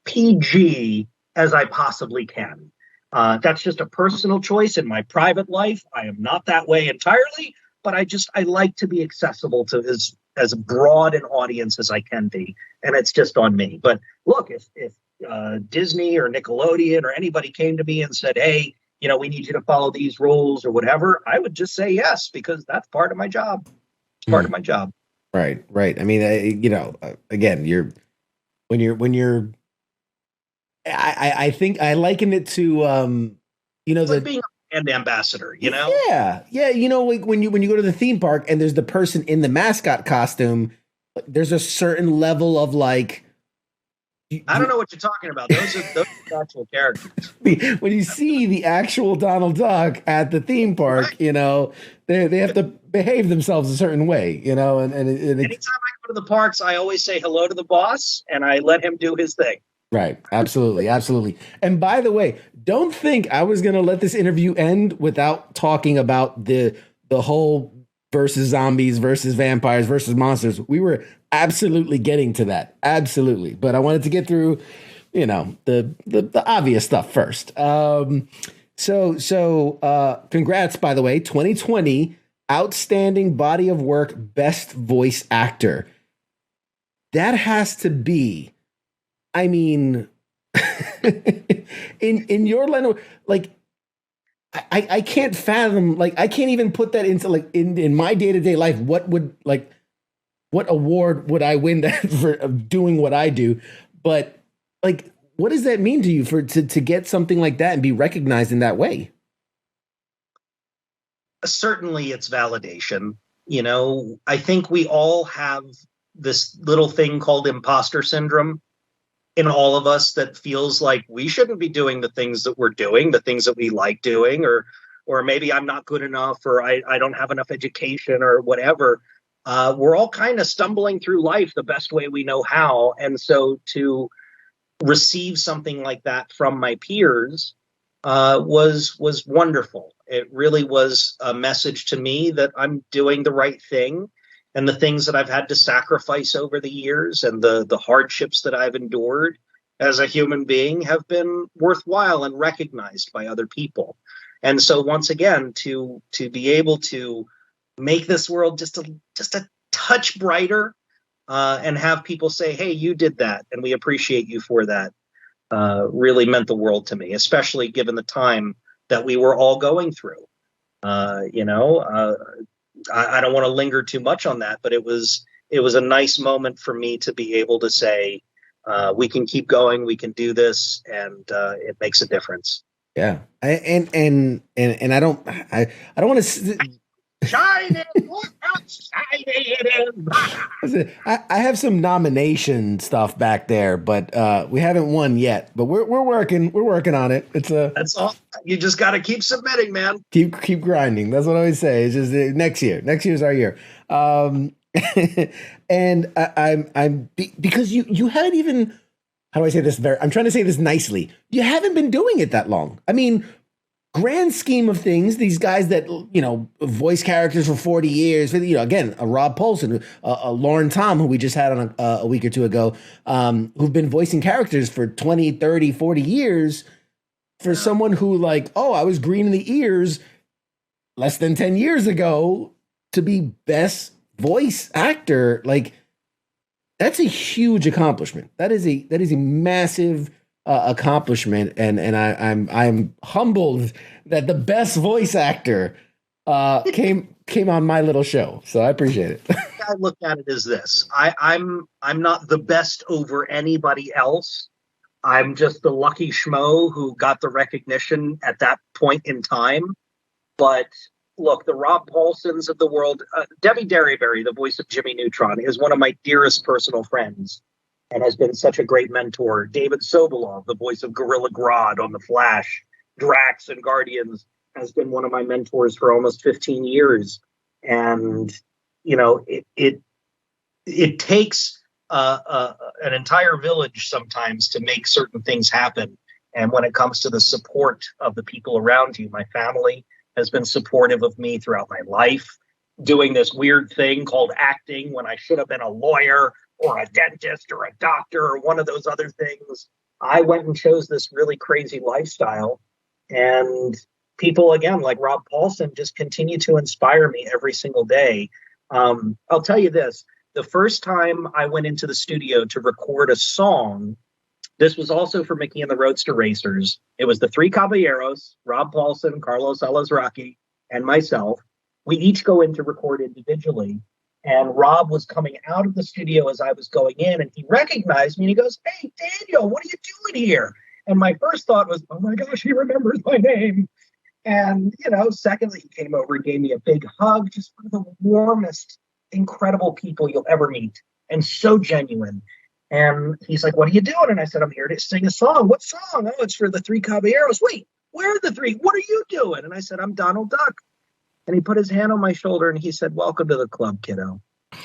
PG as I possibly can. That's just a personal choice in my private life. I am not that way entirely, but I like to be accessible to as broad an audience as I can be, and it's just on me. But look, if Disney or Nickelodeon or anybody came to me and said, hey, we need you to follow these rules or whatever, I would just say yes, because that's part of my job. It's part of my job. Right. I mean, again, I think I liken it to, it's like being a brand ambassador, Yeah. Like when you go to the theme park and there's the person in the mascot costume, there's a certain level of like, I don't know what you're talking about. Those are actual characters. When you see the actual Donald Duck at the theme park, right, they have to behave themselves a certain way, and anytime I go to the parks, I always say hello to the boss and I let him do his thing. Right. Absolutely. And by the way, don't think I was going to let this interview end without talking about the whole versus zombies versus vampires versus monsters. We were absolutely getting to that. Absolutely. But I wanted to get through, the obvious stuff first. So congrats, by the way, 2020 Outstanding Body of Work Best Voice Actor. That has to be, I mean, in your line of, like, I can't fathom, like, I can't even put that into, like, in my day-to-day life, what award would I win that for doing what I do? But, like, what does that mean to you to get something like that and be recognized in that way? Certainly it's validation. I think we all have this little thing called imposter syndrome in all of us that feels like we shouldn't be doing the things that we're doing, the things that we like doing, or maybe I'm not good enough, or I don't have enough education or whatever. We're all kind of stumbling through life the best way we know how. And so to receive something like that from my peers was wonderful. It really was a message to me that I'm doing the right thing. And the things that I've had to sacrifice over the years and the hardships that I've endured as a human being have been worthwhile and recognized by other people. And so once again, to be able to make this world just a touch brighter and have people say, hey, you did that, and we appreciate you for that, really meant the world to me, especially given the time that we were all going through. You know, I don't want to linger too much on that, but it was a nice moment for me to be able to say, we can keep going, we can do this, and it makes a difference. Yeah, and I don't want to. Shining, look how shiny it is. I have some nomination stuff back there, but we haven't won yet. But we're working on it. It's a That's all. You just got to keep submitting, man. keep grinding. That's what I always say. It's just next year. Next year's our year. And I'm because you haven't even. How do I say this? I'm trying to say this nicely. You haven't been doing it that long. I mean, grand scheme of things, these guys that, voice characters for 40 years, again, a Rob Paulson, a Lauren Tom, who we just had on a week or two ago, who've been voicing characters for 20, 30, 40 years, for someone who I was green in the ears less than 10 years ago to be best voice actor, that's a huge accomplishment. That is a massive accomplishment, and I'm humbled that the best voice actor came on my little show. So I appreciate it. I look at it as this: I'm not the best over anybody else. I'm just the lucky schmo who got the recognition at that point in time. But look, the Rob Paulsons of the world, Debbie Derryberry, the voice of Jimmy Neutron, is one of my dearest personal friends and has been such a great mentor. David Sobolov, the voice of Gorilla Grodd on The Flash, Drax and Guardians, has been one of my mentors for almost 15 years. And, it takes an entire village sometimes to make certain things happen. And when it comes to the support of the people around you, my family has been supportive of me throughout my life, doing this weird thing called acting when I should have been a lawyer or a dentist or a doctor or one of those other things. I went and chose this really crazy lifestyle. And people, again, like Rob Paulson, just continue to inspire me every single day. I'll tell you this. The first time I went into the studio to record a song, this was also for Mickey and the Roadster Racers. It was the Three Caballeros, Rob Paulson, Carlos Alazraqui, and myself. We each go in to record individually. And Rob was coming out of the studio as I was going in, and he recognized me, and he goes, "Hey, Daniel, what are you doing here?" And my first thought was, oh my gosh, he remembers my name. And, secondly, he came over and gave me a big hug, just one of the warmest, incredible people you'll ever meet, and so genuine. And he's like, "What are you doing?" And I said, "I'm here to sing a song." "What song?" "Oh, it's for the Three Caballeros." "Wait, where are the three? What are you doing?" And I said, "I'm Donald Duck." And he put his hand on my shoulder and he said, "Welcome to the club, kiddo.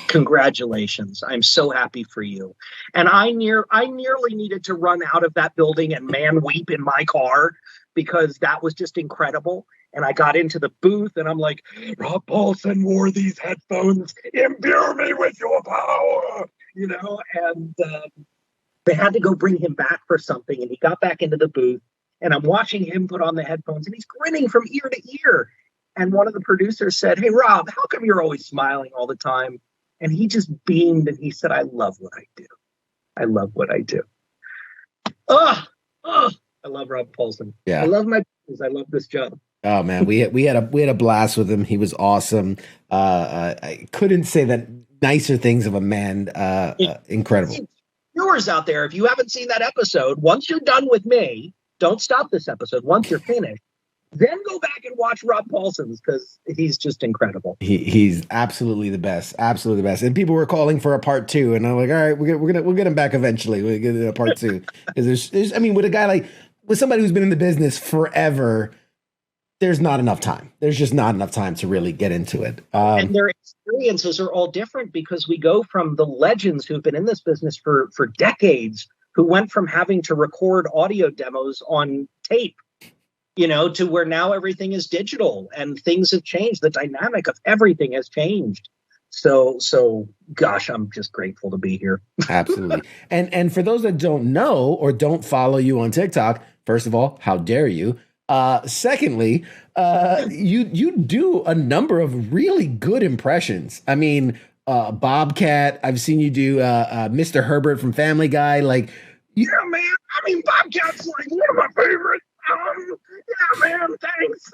Congratulations. I'm so happy for you." And I nearly needed to run out of that building and man weep in my car, because that was just incredible. And I got into the booth and I'm like, "Rob Paulson wore these headphones. Imbue me with your power." And they had to go bring him back for something. And he got back into the booth and I'm watching him put on the headphones and he's grinning from ear to ear. And one of the producers said, "Hey, Rob, how come you're always smiling all the time?" And he just beamed and he said, "I love what I do. I love what I do." I love Rob Paulson. Yeah. I love my business. I love this job. Oh man, we had a blast with him. He was awesome. I couldn't say that nicer things of a man. Incredible. Viewers out there, if you haven't seen that episode, once you're done with me, don't stop this episode. Once you're finished, then go back and watch Rob Paulson's, because he's just incredible. He's absolutely the best, absolutely the best. And people were calling for a part 2, and I'm like, all right, we'll get him back eventually. We'll get a part 2, because there's with a guy with somebody who's been in the business forever, there's not enough time. There's just not enough time to really get into it. And their experiences are all different, because we go from the legends who've been in this business for decades, who went from having to record audio demos on tape, to where now everything is digital and things have changed. The dynamic of everything has changed. So gosh, I'm just grateful to be here. Absolutely. And for those that don't know or don't follow you on TikTok, first of all, how dare you? Secondly, you do a number of really good impressions. I mean, Bobcat, I've seen you do Mr. Herbert from Family Guy. Yeah, man. I mean, Bobcat's one of my favorites. Yeah, man. Thanks.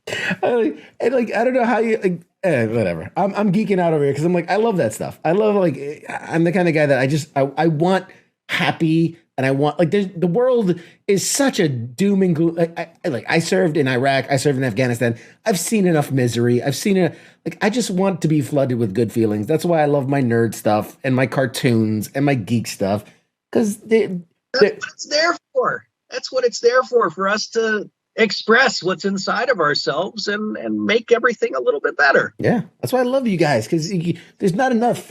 I don't know how you whatever. I'm geeking out over here because I'm like I love that stuff. I love I'm the kind of guy that I want happy and I want the world is such a doom and gloom. I served in Iraq. I served in Afghanistan. I've seen enough misery. I've seen it. I just want to be flooded with good feelings. That's why I love my nerd stuff and my cartoons and my geek stuff because that's what it's there for. That's what it's there for us to express what's inside of ourselves and make everything a little bit better. Yeah, that's why I love you guys because there's not enough.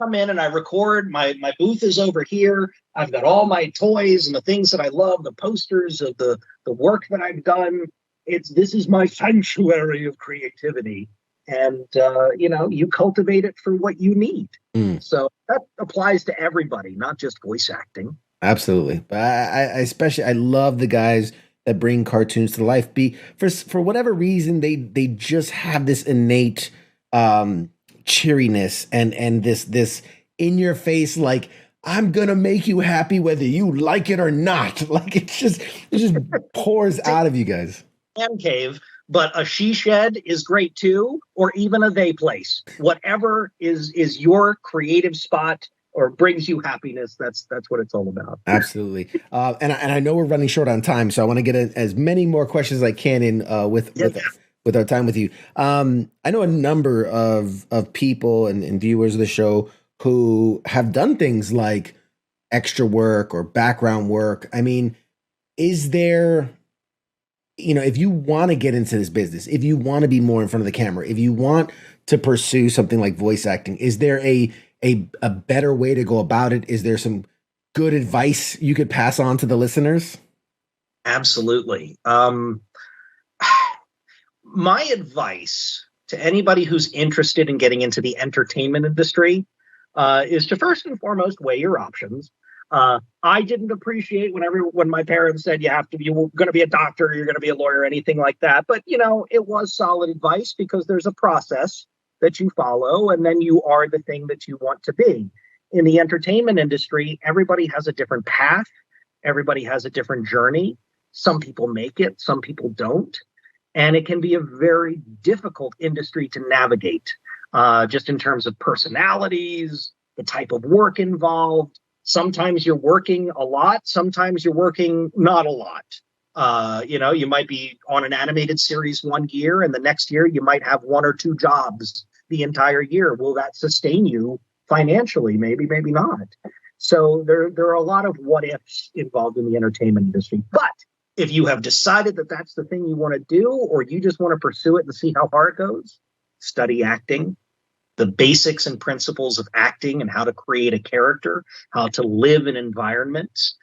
Come in and I record. My booth is over here. I've got all my toys and the things that I love, the posters of the work that I've done. This is my sanctuary of creativity. And, you cultivate it for what you need. So that applies to everybody, not just voice acting. Absolutely. But I love the guys that bring cartoons to life. For whatever reason, they just have this innate cheeriness and this in your face, like, I'm gonna make you happy whether you like it or not. Like it just pours out of you guys. Man cave. But a she shed is great too, or even a they place. Whatever is your creative spot or brings you happiness, that's what it's all about. Absolutely. And I know we're running short on time, so I want to get as many more questions as I can in with our time with you. I know a number of people and viewers of the show who have done things like extra work or background work. I mean, is there, if you want to get into this business, if you want to be more in front of the camera, if you want to pursue something like voice acting, is there a better way to go about it? Is there some good advice you could pass on to the listeners? Absolutely. My advice to anybody who's interested in getting into the entertainment industry is to first and foremost weigh your options. I didn't appreciate when my parents said you're going to be a doctor, you're going to be a lawyer, anything like that. But, it was solid advice because there's a process that you follow and then you are the thing that you want to be. In the entertainment industry, everybody has a different path. Everybody has a different journey. Some people make it, some people don't. And it can be a very difficult industry to navigate, just in terms of personalities, the type of work involved. Sometimes you're working a lot. Sometimes you're working not a lot. You might be on an animated series one year and the next year you might have one or two jobs the entire year. Will that sustain you financially? Maybe, maybe not. So there are a lot of what ifs involved in the entertainment industry. But if you have decided that that's the thing you want to do, or you just want to pursue it and see how far it goes, study acting, the basics and principles of acting and how to create a character, how to live in environments.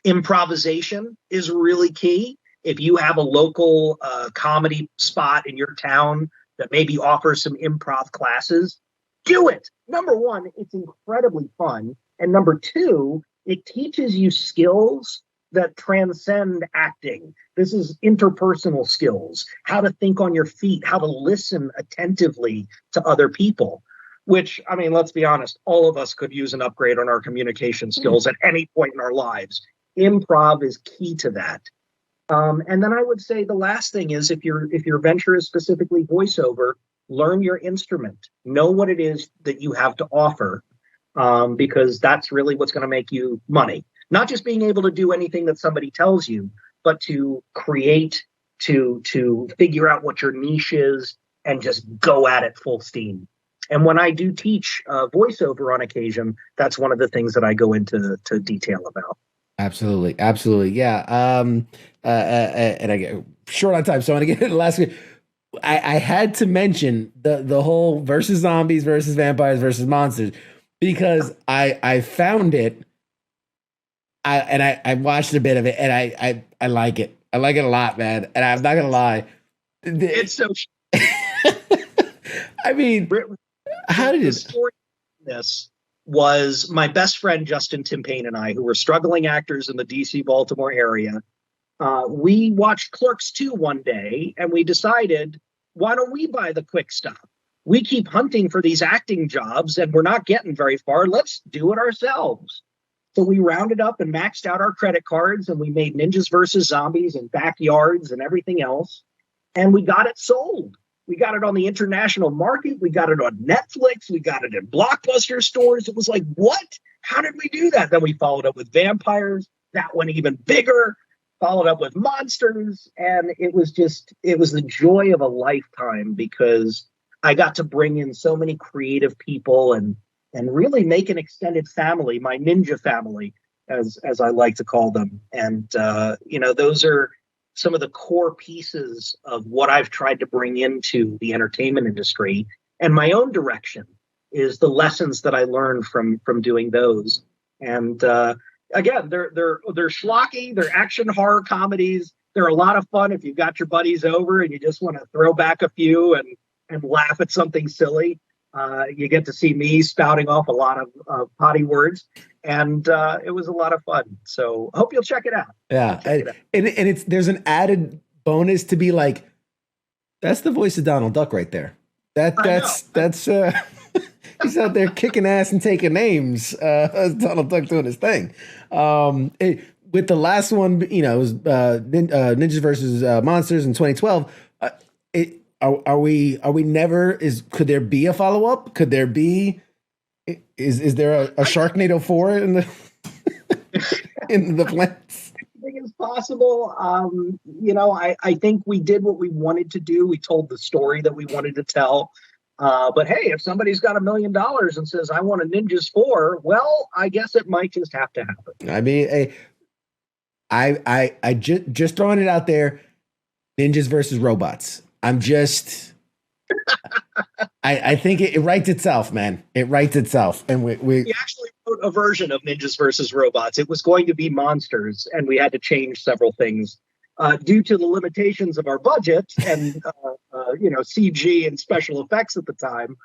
Improvisation is really key. If you have a local comedy spot in your town that maybe offers some improv classes, do it. Number one, it's incredibly fun. And number two, it teaches you skills that transcend acting. This is interpersonal skills, how to think on your feet, how to listen attentively to other people, which, I mean, let's be honest, all of us could use an upgrade on our communication skills at any point in our lives. Improv is key to that. And then I would say the last thing is if your venture is specifically voiceover, learn your instrument, know what it is that you have to offer, because that's really what's going to make you money. Not just being able to do anything that somebody tells you, but to create, to figure out what your niche is and just go at it full steam. And when I do teach voiceover on occasion, that's one of the things that I go into detail about. Absolutely. Absolutely. Yeah. And I get short on time, so I want to get to the last one. I had to mention the whole versus zombies versus vampires versus monsters because I found it. I watched a bit of it and I like it. I like it a lot, man. And I'm not gonna lie. It's so. I mean, how did the story of this was my best friend Justin Timpane and I, who were struggling actors in the DC Baltimore area. We watched Clerks 2 one day and we decided, why don't we buy the quick stuff? We keep hunting for these acting jobs and we're not getting very far. Let's do it ourselves. So we rounded up and maxed out our credit cards and we made Ninjas versus Zombies and Backyards and everything else. and we got it sold. We got it on the international market. We got it on Netflix. We got it in Blockbuster stores. It was like, what? How did we do that? Then we followed up with vampires. That went even bigger. Followed up with monsters. And it was the joy of a lifetime, because I got to bring in so many creative people and really make an extended family, my ninja family, as I like to call them. And, those are some of the core pieces of what I've tried to bring into the entertainment industry. And my own direction is the lessons that I learned from doing those. And again, they're schlocky, they're action horror comedies. They're a lot of fun if you've got your buddies over and you just want to throw back a few and laugh at something silly. You get to see me spouting off a lot of potty words, and it was a lot of fun. So I hope you'll check it out. Yeah, and there's an added bonus to be like, that's the voice of Donald Duck right there. That's he's out there kicking ass and taking names. Donald Duck doing his thing. With the last one, it was Ninjas versus Monsters in 2012. Are we never? Could there be a follow up? Could there be? Is there a Sharknado 4 in the in the plans? Anything is possible. I think we did what we wanted to do. We told the story that we wanted to tell. But hey, if somebody's got $1 million and says, I want a Ninjas 4, well, I guess it might just have to happen. I mean, I just throwing it out there. Ninjas versus robots. I'm just, I think it writes itself, man. It writes itself. And we actually wrote a version of Ninjas versus Robots. It was going to be monsters, and we had to change several things due to the limitations of our budget and, CG and special effects at the time.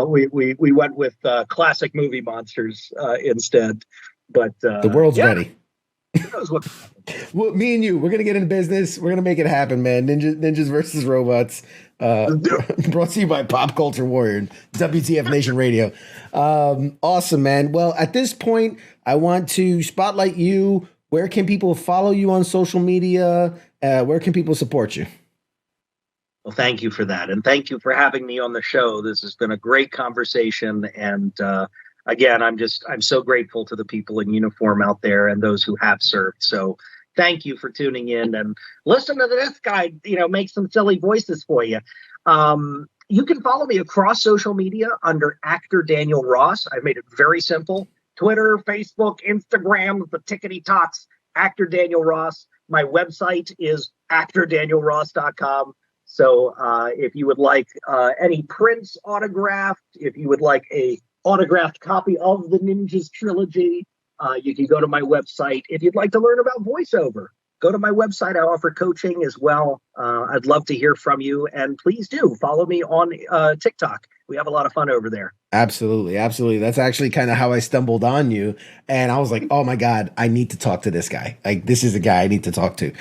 We went with classic movie monsters instead. But the world's ready. Well, me and you, we're gonna get into business. We're gonna make it happen, man. Ninjas versus robots. Brought to you by Pop Culture Warrior, WTF Nation Radio. Awesome, man. Well, at this point, I want to spotlight you. Where can people follow you on social media? Where can people support you? Well, thank you for that, and thank you for having me on the show. This has been a great conversation, and again, I'm so grateful to the people in uniform out there and those who have served. So thank you for tuning in and listen to this guy, make some silly voices for you. You can follow me across social media under Actor Daniel Ross. I've made it very simple. Twitter, Facebook, Instagram, the tickety talks, Actor Daniel Ross. My website is actordanielross.com. So if you would like any prints autographed, if you would like a autographed copy of the Ninjas trilogy, you can go to my website. If you'd like to learn about voiceover, go to my website. I offer coaching as well. I'd love to hear from you, and please do follow me on TikTok. We have a lot of fun over there. Absolutely. That's actually kind of how I stumbled on you, and I was like, oh my God, I need to talk to this guy. Like, this is a guy I need to talk to.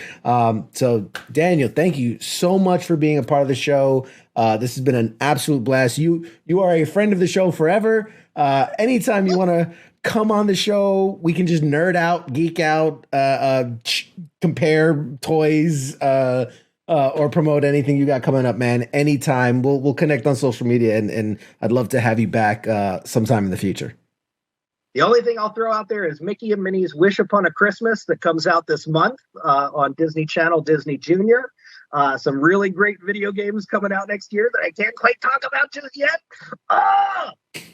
So Daniel, thank you so much for being a part of the show. This has been an absolute blast. You are a friend of the show forever. Anytime you want to come on the show, we can just nerd out, geek out, compare toys, or promote anything you got coming up, man. Anytime. We'll connect on social media, and I'd love to have you back sometime in the future. The only thing I'll throw out there is Mickey and Minnie's Wish Upon a Christmas that comes out this month on Disney Channel, Disney Junior. Some really great video games coming out next year that I can't quite talk about just yet.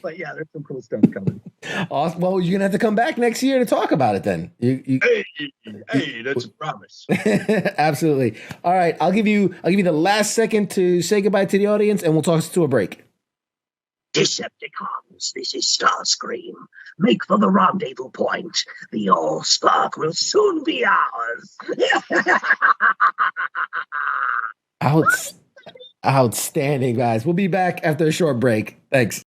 But yeah, there's some cool stuff coming. Awesome. Well, you're gonna have to come back next year to talk about it then. Hey, that's a promise. Absolutely. All right, I'll give you the last second to say goodbye to the audience, and we'll talk to a break. Decepticons, this is Starscream. Make for the rendezvous point. The All-Spark will soon be ours. Outstanding, guys. We'll be back after a short break. Thanks.